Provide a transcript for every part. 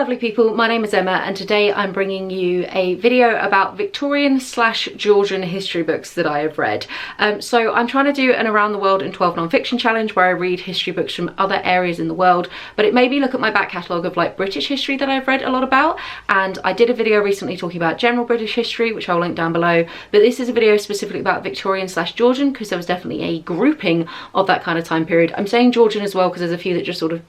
lovely people, my name is Emma and today I'm bringing you a video about Victorian / Georgian history books that I have read. So I'm trying to do an Around the World in 12 non-fiction challenge where I read history books from other areas in the world, but it made me look at my back catalogue of like British history that I've read a lot about, and I did a video recently talking about general British history, which I'll link down below, but this is a video specifically about Victorian / Georgian because there was definitely a grouping of that kind of time period. I'm saying Georgian as well because there's a few that just sort of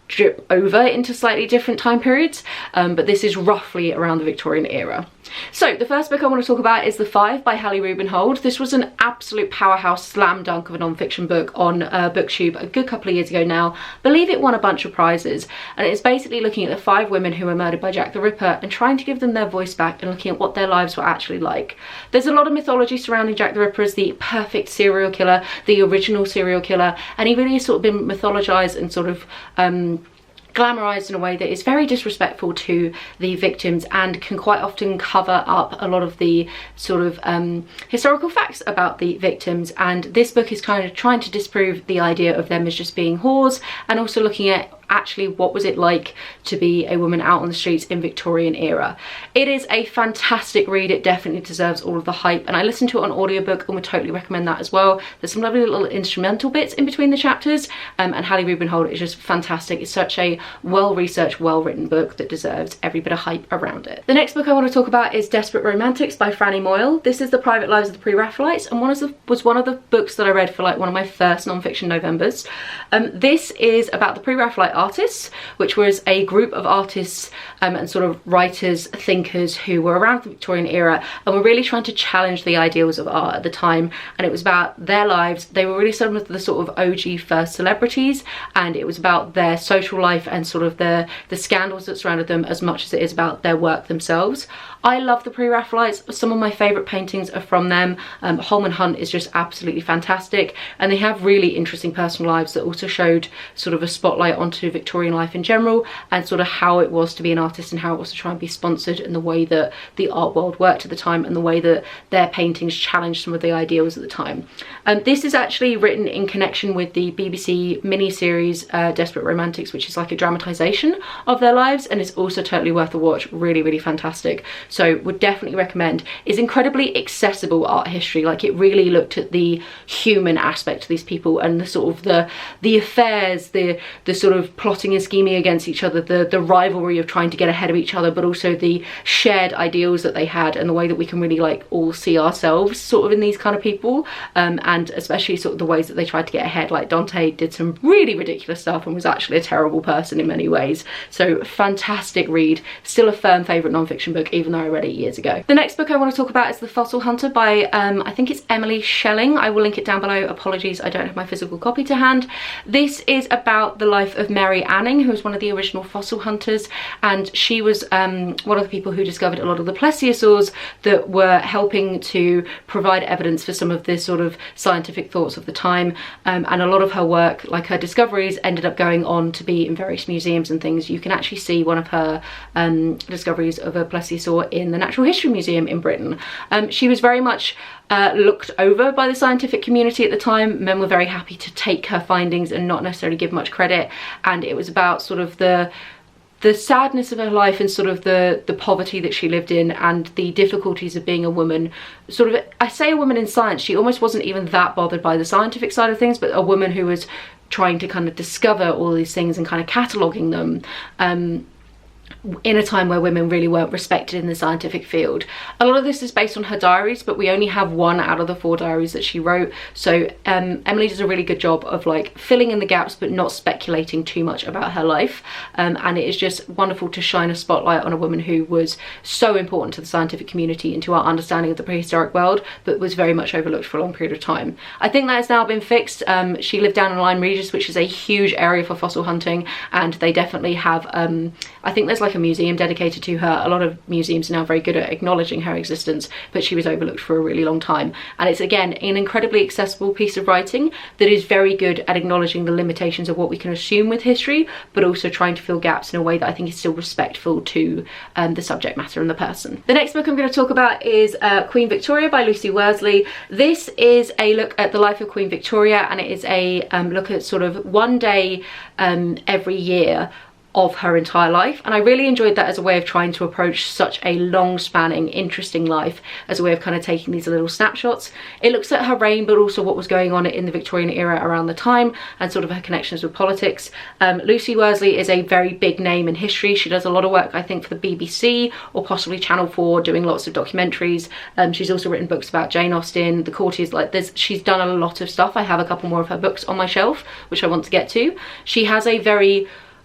drip over into slightly different time periods, but this is roughly around the Victorian era. So the first book I want to talk about is The Five by Hallie Rubenhold. This was an absolute powerhouse slam dunk of a non-fiction book on BookTube a good couple of years ago now. I believe it won a bunch of prizes, and it's basically looking at the 5 women who were murdered by Jack the Ripper and trying to give them their voice back and looking at what their lives were actually like. There's a lot of mythology surrounding Jack the Ripper as the perfect serial killer, the original serial killer, and he really has sort of been mythologized and sort of glamorized in a way that is very disrespectful to the victims and can quite often cover up a lot of the sort of historical facts about the victims. And this book is kind of trying to disprove the idea of them as just being whores, and also looking at actually what was it like to be a woman out on the streets in Victorian era. It is a fantastic read. It definitely deserves all of the hype, and I listened to it on audiobook and would totally recommend that as well. There's some lovely little instrumental bits in between the chapters, and Hallie Rubenhold is just fantastic. It's such a well-researched, well-written book that deserves every bit of hype around it. The next book I want to talk about is Desperate Romantics by Franny Moyle. This is the private lives of the pre-Raphaelites, and was one of the books that I read for like one of my first non-fiction Novembers. This is about the pre-Raphaelite artists, which was a group of artists and sort of writers, thinkers who were around the Victorian era and were really trying to challenge the ideals of art at the time. And it was about their lives. They were really some of the sort of OG first celebrities, and it was about their social life and sort of the scandals that surrounded them as much as it is about their work themselves. I love the pre-Raphaelites. Some of my favourite paintings are from them. Holman Hunt is just absolutely fantastic, and they have really interesting personal lives that also showed sort of a spotlight onto Victorian life in general and sort of how it was to be an artist and how it was to try and be sponsored, and the way that the art world worked at the time and the way that their paintings challenged some of the ideals at the time. This is actually written in connection with the BBC mini-series Desperate Romantics, which is like a dramatisation of their lives, and it's also totally worth a watch. Really, really fantastic. So would definitely recommend. It's incredibly accessible art history. Like, it really looked at the human aspect of these people and the sort of the affairs, the sort of plotting and scheming against each other, the rivalry of trying to get ahead of each other, but also the shared ideals that they had and the way that we can really like all see ourselves sort of in these kind of people, and especially sort of the ways that they tried to get ahead. Like Dante did some really ridiculous stuff and was actually a terrible person in many ways. So fantastic read. Still a firm favourite non-fiction book, even though I read it years ago. The next book I want to talk about is The Fossil Hunter by I think it's Shelley Emling. I will link it down below. Apologies, I don't have my physical copy to hand. This is about the life of Mary Anning, who was one of the original fossil hunters, and she was one of the people who discovered a lot of the plesiosaurs that were helping to provide evidence for some of the sort of scientific thoughts of the time, and a lot of her work, like her discoveries, ended up going on to be in various museums and things. You can actually see one of her discoveries of a plesiosaur in the Natural History Museum in Britain. She was very much looked over by the scientific community at the time. Men were very happy to take her findings and not necessarily give much credit, and it was about sort of the sadness of her life and sort of the poverty that she lived in and the difficulties of being a woman. Sort of, I say a woman in science, she almost wasn't even that bothered by the scientific side of things, but a woman who was trying to kind of discover all these things and kind of cataloguing them in a time where women really weren't respected in the scientific field. A lot of this is based on her diaries, but we only have 1 out of the 4 diaries that she wrote. So Emily does a really good job of like filling in the gaps but not speculating too much about her life, and it is just wonderful to shine a spotlight on a woman who was so important to the scientific community and to our understanding of the prehistoric world, but was very much overlooked for a long period of time. I think that has now been fixed. She lived down in Lyme Regis, which is a huge area for fossil hunting, and they definitely have I think there's like a museum dedicated to her. A lot of museums are now very good at acknowledging her existence, but she was overlooked for a really long time. And it's again an incredibly accessible piece of writing that is very good at acknowledging the limitations of what we can assume with history, but also trying to fill gaps in a way that I think is still respectful to the subject matter and the person. The next book I'm going to talk about is Queen Victoria by Lucy Worsley. This is a look at the life of Queen Victoria, and it is a look at sort of one day every year of her entire life, and I really enjoyed that as a way of trying to approach such a long-spanning, interesting life, as a way of kind of taking these little snapshots. It looks at her reign, but also what was going on in the Victorian era around the time, and sort of her connections with politics. Lucy Worsley is a very big name in history. She does a lot of work, I think, for the BBC or possibly Channel 4, doing lots of documentaries. She's also written books about Jane Austen, the courtiers, like this. She's done a lot of stuff. I have a couple more of her books on my shelf, which I want to get to.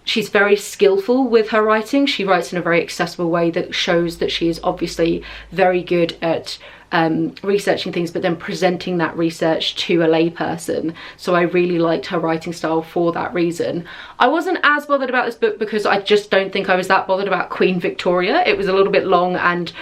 She's very skillful with her writing. She writes in a very accessible way that shows that she is obviously very good at researching things, but then presenting that research to a layperson. So I really liked her writing style for that reason. I wasn't as bothered about this book because I just don't think I was that bothered about Queen Victoria. It was a little bit long, and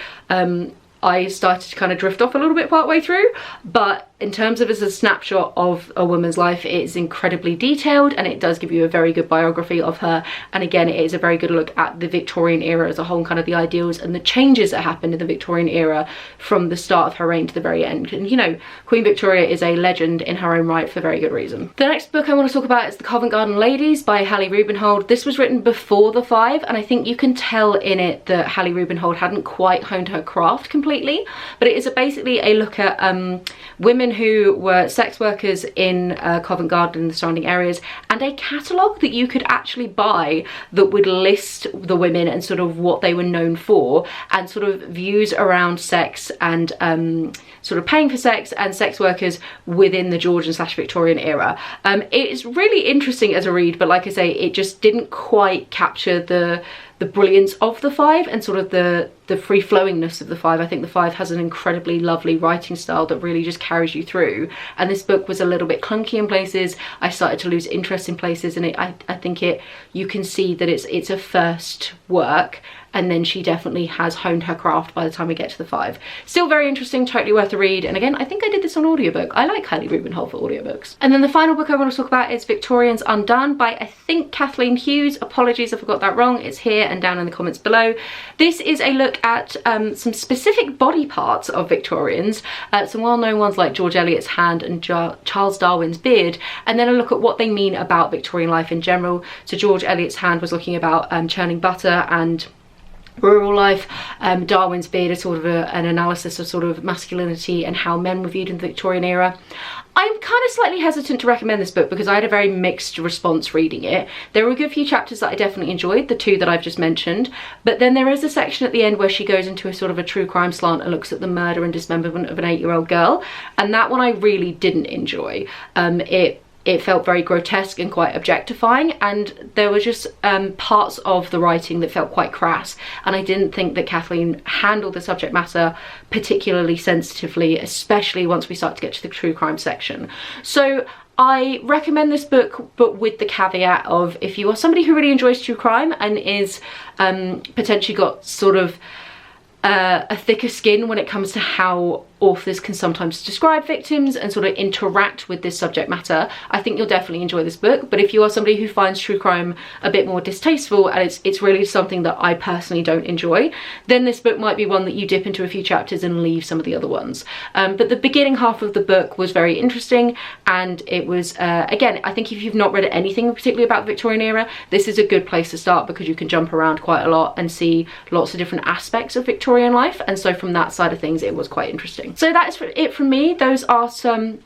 I started to kind of drift off a little bit partway through, but in terms of as a snapshot of a woman's life, it is incredibly detailed, and it does give you a very good biography of her. And again, it is a very good look at the Victorian era as a whole, kind of the ideals and the changes that happened in the Victorian era from the start of her reign to the very end. And you know, Queen Victoria is a legend in her own right for very good reason. The next book I want to talk about is The Covent Garden Ladies by Hallie Rubenhold. This was written before the 5, and I think you can tell in it that Hallie Rubenhold hadn't quite honed her craft completely, but it is basically a look at women who were sex workers in Covent Garden and the surrounding areas, and a catalogue that you could actually buy that would list the women and sort of what they were known for, and sort of views around sex and sort of paying for sex and sex workers within the Georgian / Victorian era. It's really interesting as a read, but like I say, it just didn't quite capture the brilliance of the 5 and sort of the free-flowingness of the 5. I think the 5 has an incredibly lovely writing style that really just carries you through, and this book was a little bit clunky in places. I started to lose interest in places, and I think you can see that it's a first work, and then she definitely has honed her craft by the time we get to the 5. Still very interesting, totally worth a read, and again, I think I did this on audiobook. I like Hallie Rubenhold for audiobooks. And then the final book I want to talk about is Victorians Undone by, I think, Kathryn Hughes. Apologies if I got that wrong. It's here and down in the comments below. This is a look at some specific body parts of Victorians, some well-known ones like George Eliot's hand and Charles Darwin's beard, and then a look at what they mean about Victorian life in general. So George Eliot's hand was looking about churning butter and rural life. Darwin's beard is sort of an analysis of sort of masculinity and how men were viewed in the Victorian era. I'm kind of slightly hesitant to recommend this book because I had a very mixed response reading it. There were a good few chapters that I definitely enjoyed, the 2 that I've just mentioned, but then there is a section at the end where she goes into a sort of a true crime slant and looks at the murder and dismemberment of an 8-year-old girl, and that one I really didn't enjoy. It felt very grotesque and quite objectifying, and there were just parts of the writing that felt quite crass, and I didn't think that Kathryn handled the subject matter particularly sensitively, especially once we start to get to the true crime section. So I recommend this book, but with the caveat of, if you are somebody who really enjoys true crime and is potentially got sort of a thicker skin when it comes to how authors can sometimes describe victims and sort of interact with this subject matter, I think you'll definitely enjoy this book. But if you are somebody who finds true crime a bit more distasteful and it's really something that I personally don't enjoy, then this book might be one that you dip into a few chapters and leave some of the other ones. But the beginning half of the book was very interesting, and it was, again, I think if you've not read anything particularly about the Victorian era, this is a good place to start because you can jump around quite a lot and see lots of different aspects of Victorian life, and so from that side of things it was quite interesting. So that is it from me. Those are some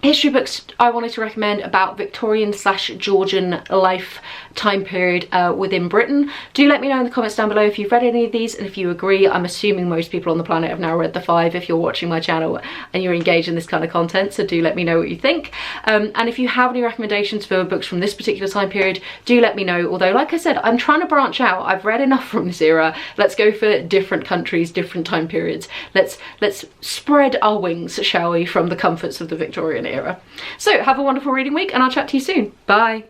history books I wanted to recommend about Victorian / Georgian life time period within Britain. Do let me know in the comments down below if you've read any of these and if you agree. I'm assuming most people on the planet have now read the 5 if you're watching my channel and you're engaged in this kind of content, so do let me know what you think. And if you have any recommendations for books from this particular time period, do let me know. Although, like I said, I'm trying to branch out. I've read enough from this era. Let's go for different countries, different time periods. Let's spread our wings, shall we, from the comforts of the Victorian era. So have a wonderful reading week, and I'll chat to you soon. Bye.